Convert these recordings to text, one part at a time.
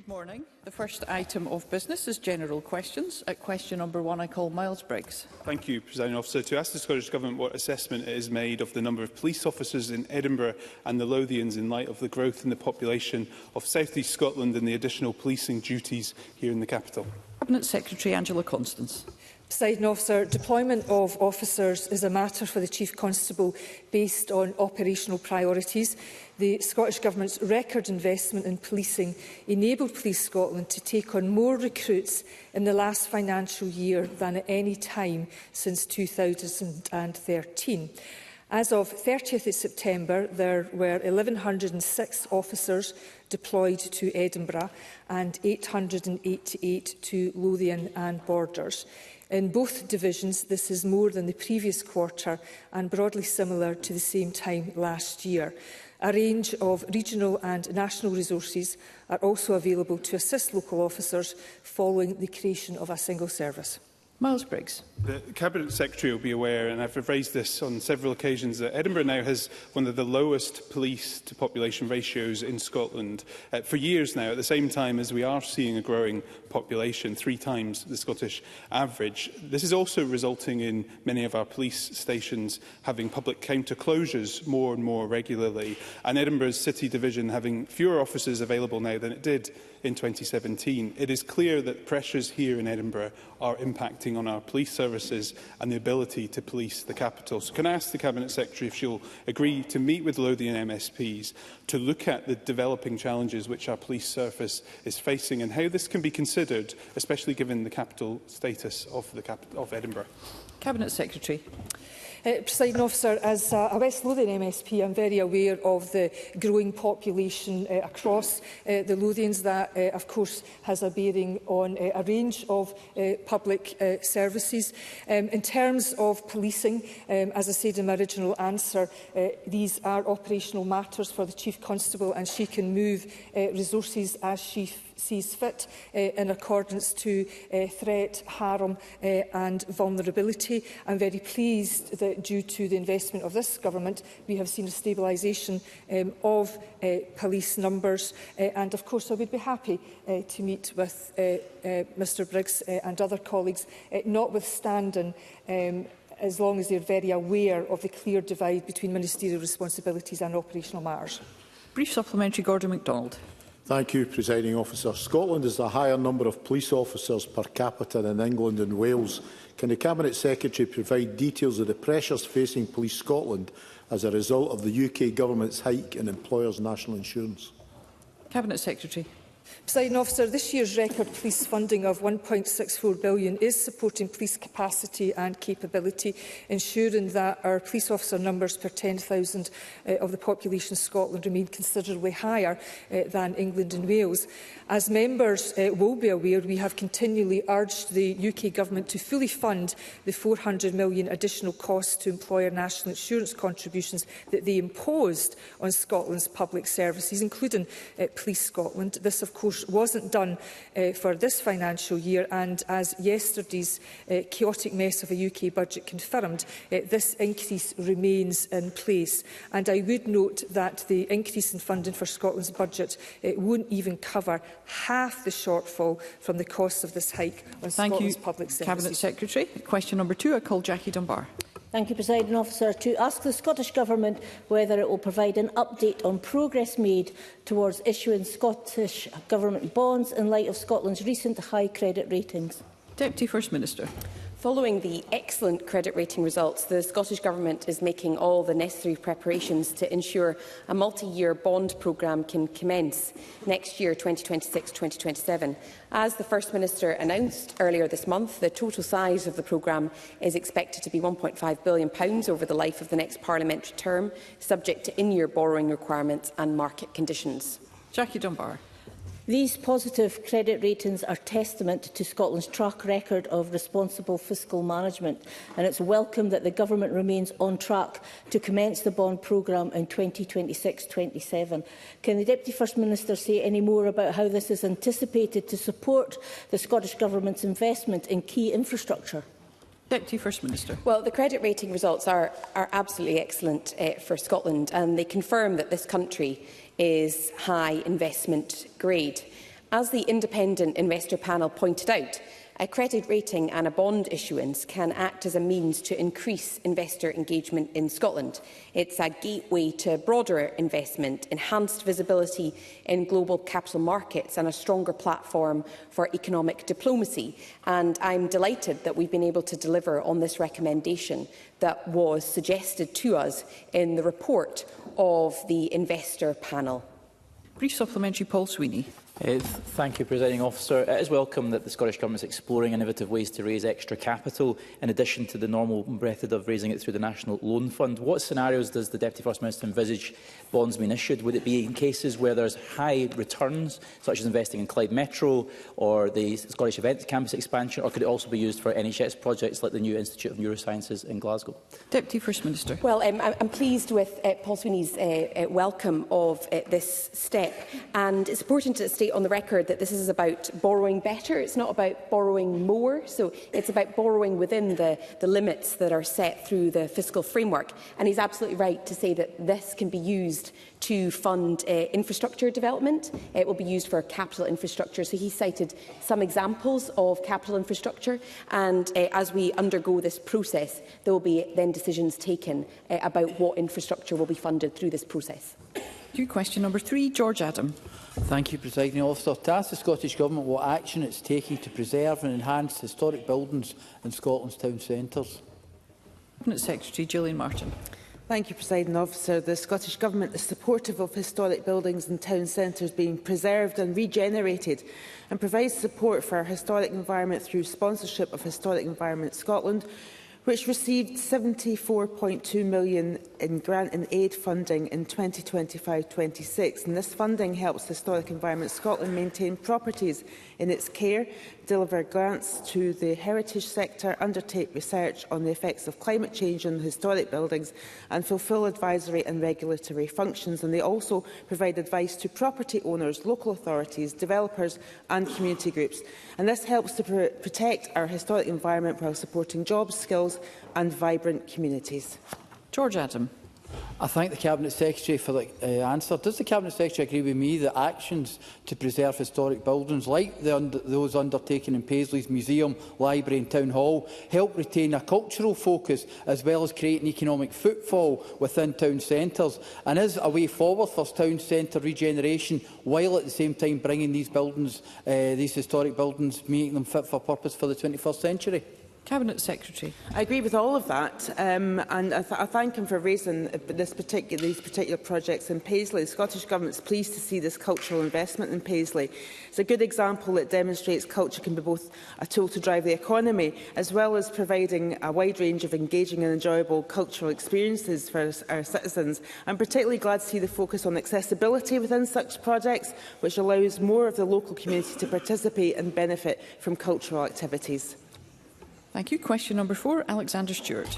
Good morning. The first item of business is general questions. At question number 1, I call Miles Briggs. Thank you, Presiding Officer. To ask the Scottish Government what assessment it has made of the number of police officers in Edinburgh and the Lothians in light of the growth in the population of South East Scotland and the additional policing duties here in the capital. Cabinet Secretary Angela Constance. Presiding Officer, deployment of officers is a matter for the Chief Constable based on operational priorities. The Scottish Government's record investment in policing enabled Police Scotland to take on more recruits in the last financial year than at any time since 2013. As of 30th September, there were 1,106 officers deployed to Edinburgh and 888 to Lothian and Borders. In both divisions, this is more than the previous quarter and broadly similar to the same time last year. A range of regional and national resources are also available to assist local officers following the creation of a single service. Miles Briggs. The Cabinet Secretary will be aware, and I've raised this on several occasions, that Edinburgh now has one of the lowest police to population ratios in Scotland for years now, at the same time as we are seeing a growing population, 3 times the Scottish average. This is also resulting in many of our police stations having public counter closures more and more regularly, and Edinburgh's City Division having fewer officers available now than it did in 2017. It is clear that pressures here in Edinburgh are impacting on our police services and the ability to police the capital. So can I ask the Cabinet Secretary if she'll agree to meet with Lothian MSPs to look at the developing challenges which our police service is facing and how this can be considered, especially given the capital status of Edinburgh? Cabinet Secretary. Presiding Officer, as a West Lothian MSP, I'm very aware of the growing population across the Lothians. That, of course, has a bearing on a range of public services. In terms of policing, as I said in my original answer, these are operational matters for the Chief Constable, and she can move resources as she sees fit in accordance to threat, harm and vulnerability. I'm very pleased that due to the investment of this government we have seen a stabilisation of police numbers, and of course I would be happy to meet with Mr Briggs and other colleagues, notwithstanding as long as they are very aware of the clear divide between ministerial responsibilities and operational matters. Brief supplementary, Gordon MacDonald. Thank you, Presiding Officer. Scotland has a higher number of police officers per capita than England and Wales. Can the Cabinet Secretary provide details of the pressures facing Police Scotland as a result of the UK Government's hike in employers' national insurance? Cabinet Secretary. Presiding Officer, this year's record police funding of £1.64 billion is supporting police capacity and capability, ensuring that our police officer numbers per 10,000 of the population of Scotland remain considerably higher than England and Wales. As members will be aware, we have continually urged the UK Government to fully fund the £400 million additional costs to employer national insurance contributions that they imposed on Scotland's public services, including Police Scotland. This, of course, wasn't done for this financial year, and as yesterday's chaotic mess of a UK budget confirmed, this increase remains in place. And I would note that the increase in funding for Scotland's budget won't even cover half the shortfall from the cost of this hike on Scotland's public services. Cabinet Secretary. Question number 2, I call Jackie Dunbar. Thank you, Presiding Officer. To ask the Scottish Government whether it will provide an update on progress made towards issuing Scottish Government bonds in light of Scotland's recent high credit ratings. Deputy First Minister. Following the excellent credit rating results, the Scottish Government is making all the necessary preparations to ensure a multi-year bond programme can commence next year, 2026-2027. As the First Minister announced earlier this month, the total size of the programme is expected to be £1.5 billion over the life of the next parliamentary term, subject to in-year borrowing requirements and market conditions. Jackie Dunbar. These positive credit ratings are testament to Scotland's track record of responsible fiscal management, and it's welcome that the Government remains on track to commence the bond programme in 2026-27. Can the Deputy First Minister say any more about how this is anticipated to support the Scottish Government's investment in key infrastructure? Deputy First Minister. Well, the credit rating results are absolutely excellent for Scotland, and they confirm that this country is high investment grade. As the independent investor panel pointed out, a credit rating and a bond issuance can act as a means to increase investor engagement in Scotland. It's a gateway to broader investment, enhanced visibility in global capital markets and a stronger platform for economic diplomacy. And I'm delighted that we've been able to deliver on this recommendation that was suggested to us in the report of the investor panel. Brief supplementary, Paul Sweeney. Thank you, Presiding Officer. It is welcome that the Scottish Government is exploring innovative ways to raise extra capital, in addition to the normal method of raising it through the National Loan Fund. What scenarios does the Deputy First Minister envisage bonds being issued? Would it be in cases where there's high returns, such as investing in Clyde Metro or the Scottish Events Campus expansion, or could it also be used for NHS projects like the new Institute of Neurosciences in Glasgow? Deputy First Minister. Well, I'm pleased with Paul Sweeney's welcome of this step, and it's important to state on the record that this is about borrowing better. It's not about borrowing more. So it's about borrowing within the limits that are set through the fiscal framework. And he's absolutely right to say that this can be used to fund infrastructure development. It will be used for capital infrastructure. So he cited some examples of capital infrastructure. And as we undergo this process, there will be then decisions taken about what infrastructure will be funded through this process. Question number 3, George Adam. Thank you, Presiding Officer. To ask the Scottish Government what action it's taking to preserve and enhance historic buildings in Scotland's town centres. Cabinet Secretary Gillian Martin. Thank you, Presiding Officer. The Scottish Government is supportive of historic buildings and town centres being preserved and regenerated, and provides support for our historic environment through sponsorship of Historic Environment Scotland, which received £74.2 million in grant and aid funding in 2025-26. And this funding helps Historic Environment Scotland maintain properties in its care, deliver grants to the heritage sector, undertake research on the effects of climate change on historic buildings, and fulfil advisory and regulatory functions. And they also provide advice to property owners, local authorities, developers and community groups. And this helps to protect our historic environment while supporting jobs, skills and vibrant communities. George Adam. I thank the Cabinet Secretary for the answer. Does the Cabinet Secretary agree with me that actions to preserve historic buildings, like those undertaken in Paisley's Museum, Library and Town Hall, help retain a cultural focus as well as create an economic footfall within town centres, and is a way forward for town centre regeneration, while at the same time bringing these buildings, these historic buildings, making them fit for purpose for the 21st century? Cabinet Secretary. I agree with all of that, and I thank him for raising these particular projects in Paisley. The Scottish Government is pleased to see this cultural investment in Paisley. It's a good example that demonstrates culture can be both a tool to drive the economy, as well as providing a wide range of engaging and enjoyable cultural experiences for our citizens. I'm particularly glad to see the focus on accessibility within such projects, which allows more of the local community to participate and benefit from cultural activities. Thank you. Question number 4, Alexander Stewart.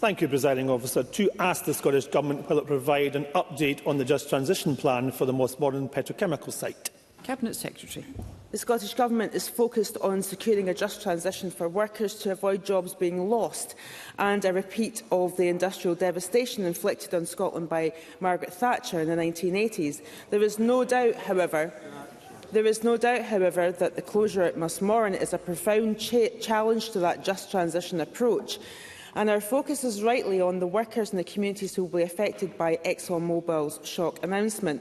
Thank you, Presiding Officer. To ask the Scottish Government will it provide an update on the Just Transition Plan for the Mossmorton petrochemical site? Cabinet Secretary. The Scottish Government is focused on securing a just transition for workers to avoid jobs being lost and a repeat of the industrial devastation inflicted on Scotland by Margaret Thatcher in the 1980s. There is no doubt, however, that the closure at Mossmorton is a profound challenge to that just transition approach. And our focus is rightly on the workers and the communities who will be affected by ExxonMobil's shock announcement.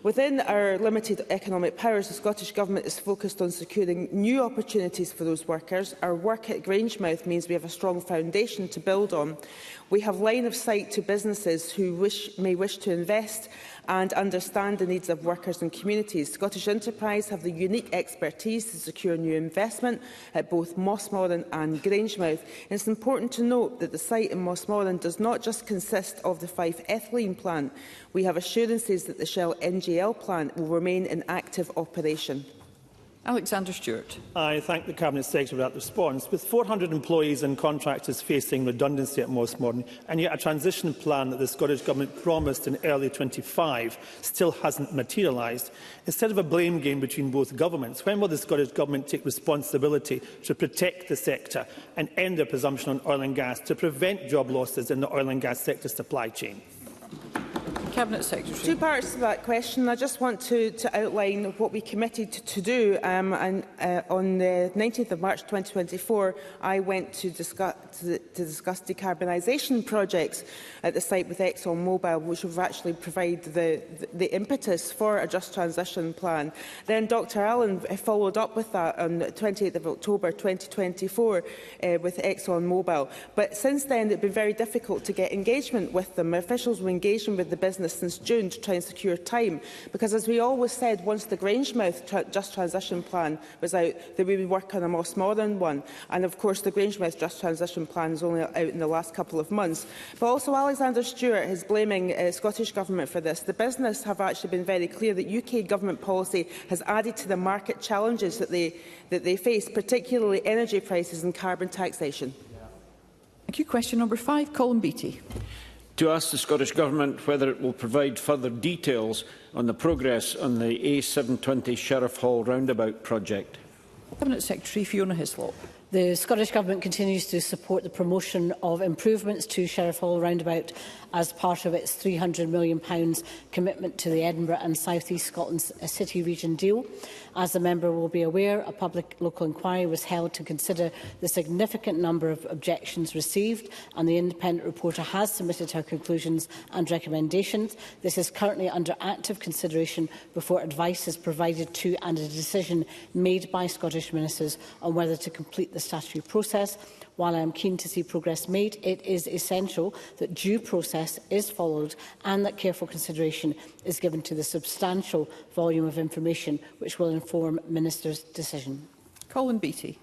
Within our limited economic powers, the Scottish Government is focused on securing new opportunities for those workers. Our work at Grangemouth means we have a strong foundation to build on. We have line of sight to businesses who may wish to invest and understand the needs of workers and communities. Scottish Enterprise have the unique expertise to secure new investment at both Mossmorton and Grangemouth. It's important to note that the site in Mossmorton does not just consist of the Fife ethylene plant. We have assurances that the Shell NGL plant will remain in active operation. Alexander Stewart. I thank the Cabinet Secretary for that response. With 400 employees and contractors facing redundancy at Mossmorton, and yet a transition plan that the Scottish Government promised in early 25 still hasn't materialised, instead of a blame game between both governments, when will the Scottish Government take responsibility to protect the sector and end their presumption on oil and gas to prevent job losses in the oil and gas sector supply chain? Cabinet Secretary. Two parts to that question. I just want to outline what we committed to do. On the 19th of March 2024, I went to discuss decarbonisation projects at the site with ExxonMobil, which will actually provide the impetus for a just transition plan. Then Dr Allen followed up with that on the 28th of October 2024 with ExxonMobil. But since then, it's been very difficult to get engagement with them. Officials were engaging with the business since June to try and secure time, because as we always said, once the Grangemouth Just Transition Plan was out, that we would work on a most modern one. And of course, the Grangemouth Just Transition Plan is only out in the last couple of months. But also, Alexander Stewart is blaming Scottish Government for this. The business have actually been very clear that UK Government policy has added to the market challenges that they face, particularly energy prices and carbon taxation. Thank you. Question number 5, Colin Beattie. To ask the Scottish Government whether it will provide further details on the progress on the A720 Sheriff Hall roundabout project. Cabinet Secretary Fiona Hislop. The Scottish Government continues to support the promotion of improvements to Sheriff Hall roundabout as part of its £300 million commitment to the Edinburgh and South East Scotland City Region deal. As the member will be aware, a public local inquiry was held to consider the significant number of objections received, and the independent reporter has submitted her conclusions and recommendations. This is currently under active consideration before advice is provided to and a decision made by Scottish ministers on whether to complete the statutory process. While I am keen to see progress made, it is essential that due process is followed and that careful consideration is given to the substantial volume of information which will inform Ministers' decision. Colin Beattie.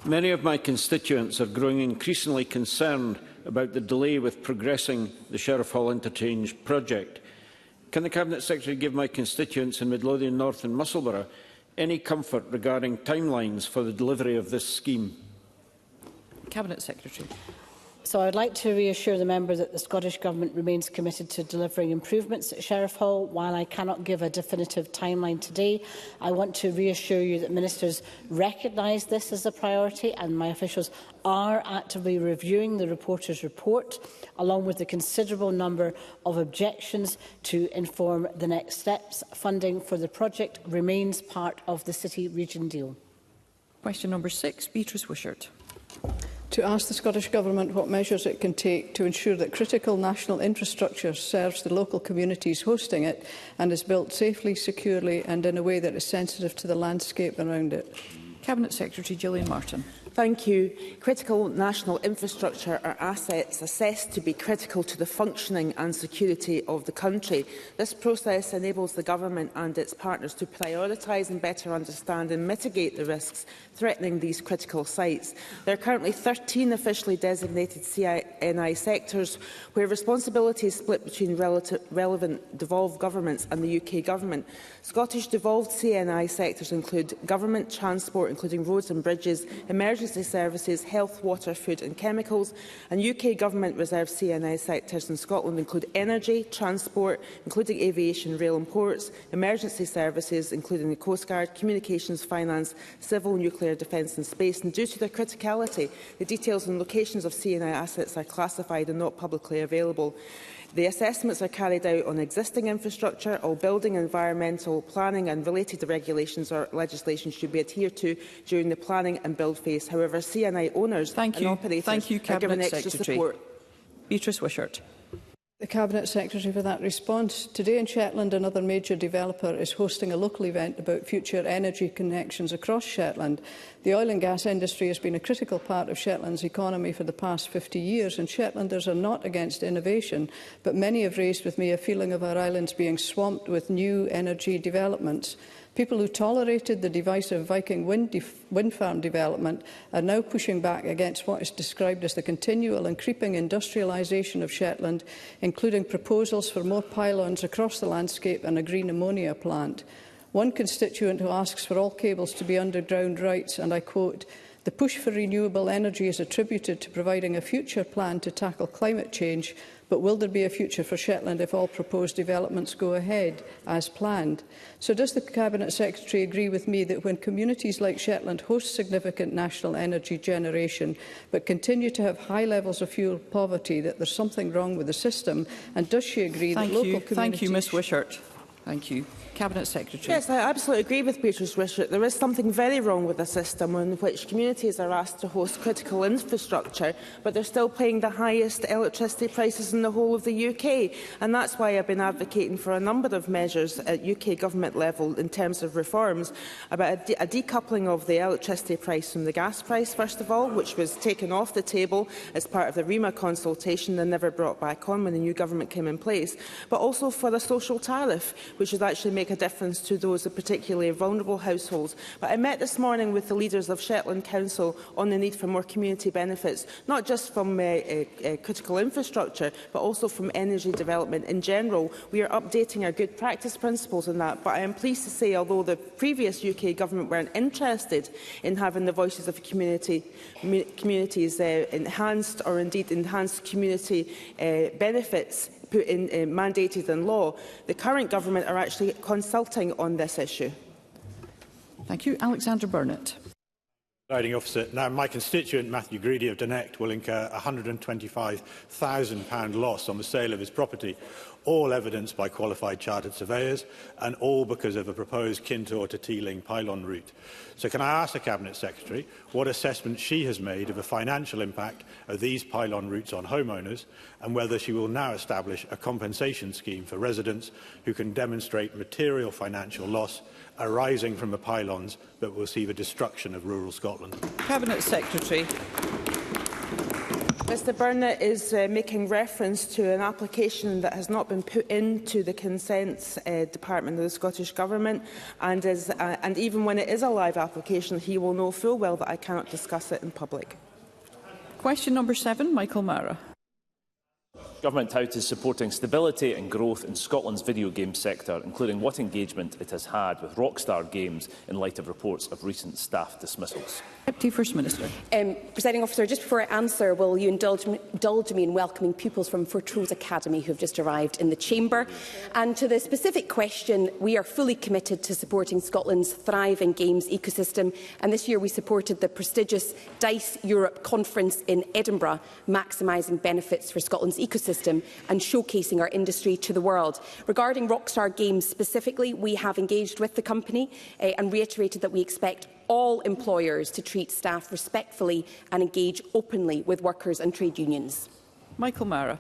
Many of my constituents are growing increasingly concerned about the delay with progressing the Sheriff Hall interchange project. Can the Cabinet Secretary give my constituents in Midlothian North and Musselburgh any comfort regarding timelines for the delivery of this scheme? Cabinet Secretary. So I would like to reassure the member that the Scottish Government remains committed to delivering improvements at Sheriff Hall. While I cannot give a definitive timeline today, I want to reassure you that ministers recognise this as a priority, and my officials are actively reviewing the reporter's report, along with the considerable number of objections to inform the next steps. Funding for the project remains part of the City Region deal. Question number 6, Beatrice Wishart. To ask the Scottish Government what measures it can take to ensure that critical national infrastructure serves the local communities hosting it and is built safely, securely and in a way that is sensitive to the landscape around it. Cabinet Secretary Gillian Martin. Thank you. Critical national infrastructure are assets assessed to be critical to the functioning and security of the country. This process enables the Government and its partners to prioritise and better understand and mitigate the risks threatening these critical sites. There are currently 13 officially designated CNI sectors where responsibility is split between relevant devolved governments and the UK Government. Scottish devolved CNI sectors include government, transport, including roads and bridges, emergency services, health, water, food and chemicals, and UK Government reserved CNI sectors in Scotland include energy, transport, including aviation, rail and ports, emergency services, including the Coast Guard, communications, finance, civil, nuclear, defence and space. And due to their criticality, the details and locations of CNI assets are classified and not publicly available. The assessments are carried out on existing infrastructure. All building, environmental, planning and related regulations or legislation should be adhered to during the planning and build phase. However, CNI owners and operators are given extra support. Beatrice Wishart. The Cabinet Secretary for that response. Today in Shetland, another major developer is hosting a local event about future energy connections across Shetland. The oil and gas industry has been a critical part of Shetland's economy for the past 50 years, and Shetlanders are not against innovation, but many have raised with me a feeling of our islands being swamped with new energy developments. People who tolerated the divisive Viking wind farm development are now pushing back against what is described as the continual and creeping industrialisation of Shetland, including proposals for more pylons across the landscape and a green ammonia plant. One constituent who asks for all cables to be underground writes, and I quote, "The push for renewable energy is attributed to providing a future plan to tackle climate change. But will there be a future for Shetland if all proposed developments go ahead as planned? So does the Cabinet Secretary agree with me that when communities like Shetland host significant national energy generation but continue to have high levels of fuel poverty, that there's something wrong with the system? And does she agree that local communities... Thank you, Ms Wishart. Thank you. Cabinet Secretary. Yes, I absolutely agree with Beatrice Wishart. There is something very wrong with the system in which communities are asked to host critical infrastructure, but they're still paying the highest electricity prices in the whole of the UK. And that's why I've been advocating for a number of measures at UK government level in terms of reforms about a decoupling of the electricity price from the gas price, first of all, which was taken off the table as part of the REMA consultation and never brought back on when the new government came in place, but also for a social tariff, which would actually make a difference to those of particularly vulnerable households. But I met this morning with the leaders of Shetland Council on the need for more community benefits, not just from critical infrastructure, but also from energy development in general. We are updating our good practice principles in that, but I am pleased to say, although the previous UK government weren't interested in having the voices of communities enhanced, or indeed enhanced community benefits put in, mandated in law, the current government are actually consulting on this issue. Thank you. Alexander Burnett. Presiding Officer, now my constituent Matthew Greedy of Dunecht will incur a £125,000 loss on the sale of his property, all evidenced by qualified chartered surveyors, and all because of a proposed Kintore to Teeling pylon route. So can I ask the Cabinet Secretary what assessment she has made of the financial impact of these pylon routes on homeowners, and whether she will now establish a compensation scheme for residents who can demonstrate material financial loss arising from the pylons that will see the destruction of rural Scotland? Cabinet Secretary. Mr Burnett is making reference to an application that has not been put into the Consents Department of the Scottish Government, and even when it is a live application, he will know full well that I cannot discuss it in public. Question number 7, Michael Mara. Government House is supporting stability and growth in Scotland's video game sector, including what engagement it has had with Rockstar Games in light of reports of recent staff dismissals. Deputy First Minister. Presiding Officer, just before I answer, will you indulge me in welcoming pupils from Fortrose Academy who have just arrived in the Chamber? And to the specific question, we are fully committed to supporting Scotland's thriving games ecosystem, and this year we supported the prestigious DICE Europe Conference in Edinburgh, maximising benefits for Scotland's ecosystem and showcasing our industry to the world. Regarding Rockstar Games specifically, we have engaged with the company and reiterated that we expect all employers to treat staff respectfully and engage openly with workers and trade unions. Michael Mara.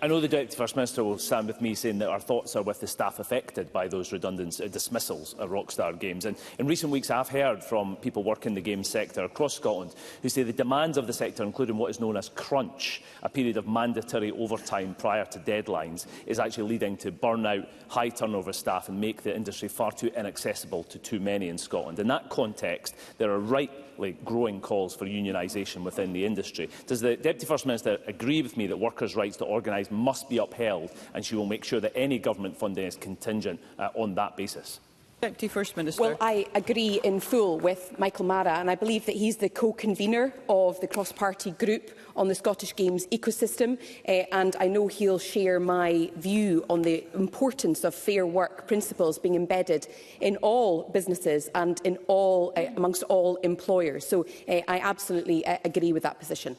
I know the Deputy First Minister will stand with me saying that our thoughts are with the staff affected by those redundant dismissals at Rockstar Games. And in recent weeks, I've heard from people working in the games sector across Scotland who say the demands of the sector, including what is known as crunch, a period of mandatory overtime prior to deadlines, is actually leading to burnout, high turnover staff, and make the industry far too inaccessible to too many in Scotland. In that context, there are rightly growing calls for unionisation within the industry. Does the Deputy First Minister agree with me that workers' rights to organise must be upheld, and she will make sure that any government funding is contingent on that basis? Deputy First Minister. Well, I agree in full with Michael Mara, and I believe that he's the co-convener of the cross-party group on the Scottish Games ecosystem, and I know he'll share my view on the importance of fair work principles being embedded in all businesses and in all, amongst all employers. So I absolutely agree with that position.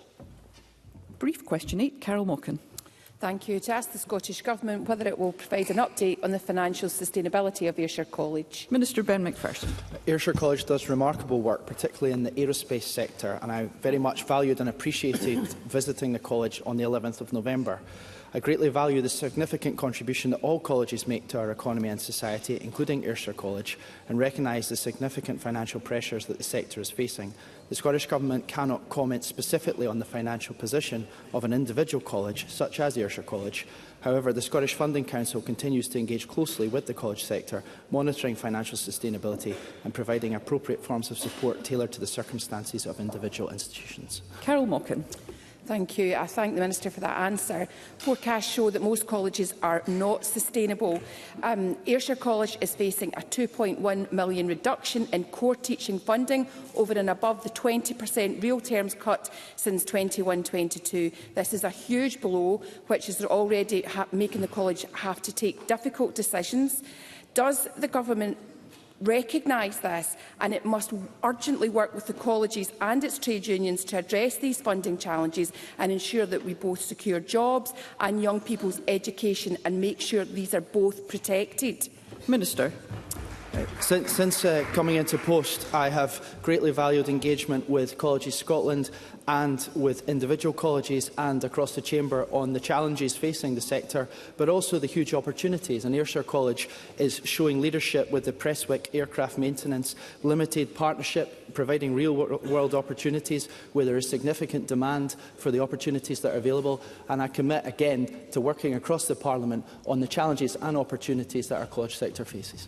Brief question 8, Carol Mockin. Thank you. To ask the Scottish Government whether it will provide an update on the financial sustainability of Ayrshire College. Minister Ben McPherson. Ayrshire College does remarkable work, particularly in the aerospace sector, and I very much valued and appreciated visiting the college on the 11th of November. I greatly value the significant contribution that all colleges make to our economy and society, including Ayrshire College, and recognise the significant financial pressures that the sector is facing. The Scottish Government cannot comment specifically on the financial position of an individual college, such as Ayrshire College. However, the Scottish Funding Council continues to engage closely with the college sector, monitoring financial sustainability and providing appropriate forms of support tailored to the circumstances of individual institutions. Carol Mockin. Thank you. I thank the Minister for that answer. Forecasts show that most colleges are not sustainable. Ayrshire College is facing a £2.1 million reduction in core teaching funding over and above the 20% real terms cut since 21-22. This is a huge blow, which is already making the college have to take difficult decisions. Does the government recognise this, and it must urgently work with the colleges and its trade unions to address these funding challenges and ensure that we both secure jobs and young people's education and make sure these are both protected? Minister. Since coming into post, I have greatly valued engagement with Colleges Scotland and with individual colleges and across the chamber on the challenges facing the sector, but also the huge opportunities. And Ayrshire College is showing leadership with the Prestwick aircraft maintenance limited partnership, providing real-world opportunities where there is significant demand for the opportunities that are available. And I commit again to working across the Parliament on the challenges and opportunities that our college sector faces.